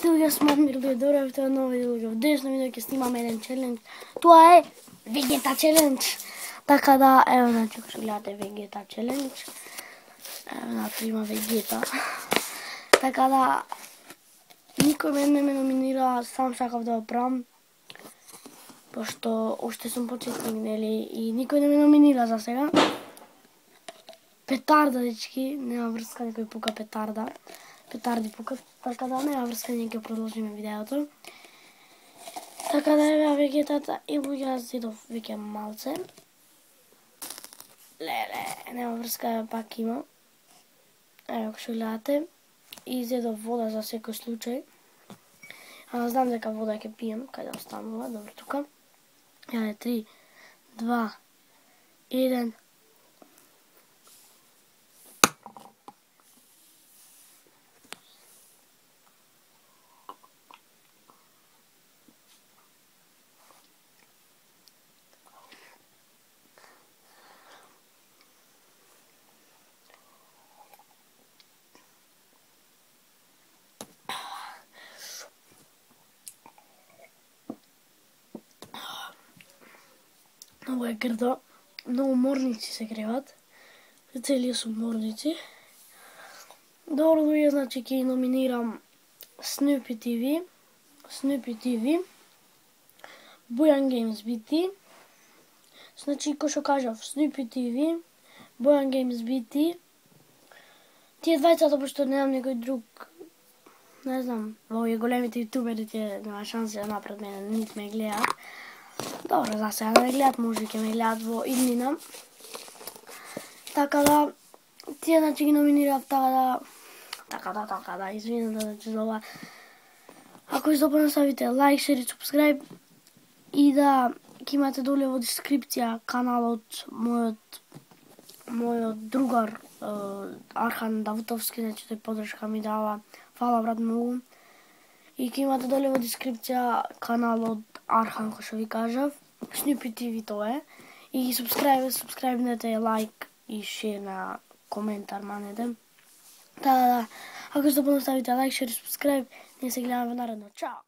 Здрасте, луѓе, сме Мирлија Дорев, тоа е ново видео. В денешно видео ќе снимаме еден челендж. Тоа е Вегета челендж. Така да, ево, значи, ако гледате Вегета челендж, ево, значи, има Вегета. Така да, никој не ме номинира, сам сакав да го правам, пошто уште сум почетник, нели, и никој не ме номинира за сега. Петарда, дечки, нема врска, некој пука петарда. Петарди пукат, така да нема врска, ние ќе продолжиме видеото. Така да еве Вегетата и луѓе, јас зедов веќе малце. Леле, нема врска, пак има. Ево, ако што гледате. И зедов вода за секој случај. Знам дека вода ќе пием, каде останува, добро тука. Јаде, 3, 2, 1... Много е грдо, многу морници се греват, цели су морници. Добро луѓе, значи ќе номинирам Snoopy TV, Bojan Games BT, значи кој што кажав, Snoopy TV, Bojan Games BT, тие двајцата, пошто немам некој друг, не знам, во овие големите ютубери тие нема шанси да напред мене, нит ме гледаат. Добро, за сега не ме гледат, може ќе ме гледат во иднина. Така да, тие значи ги номинирав, така да, извинете значи за ова. Ако ви се допадна, ставите лайк, шер и субскрайб и да ќе имате доле во дескрипција каналот мојот другар Архан Давутовски, значи тој подршка ми дава. Фала брат многу. И ќе имате доле во дескрипција каналот Архан, кој што ви кажав, Snoopy TV тоа е. И ги субскрайбнете, лайк и шер на коментар манете. Да, ако што поставите лайк, шер и субскрайб, ние се гледаме наредно. Чао!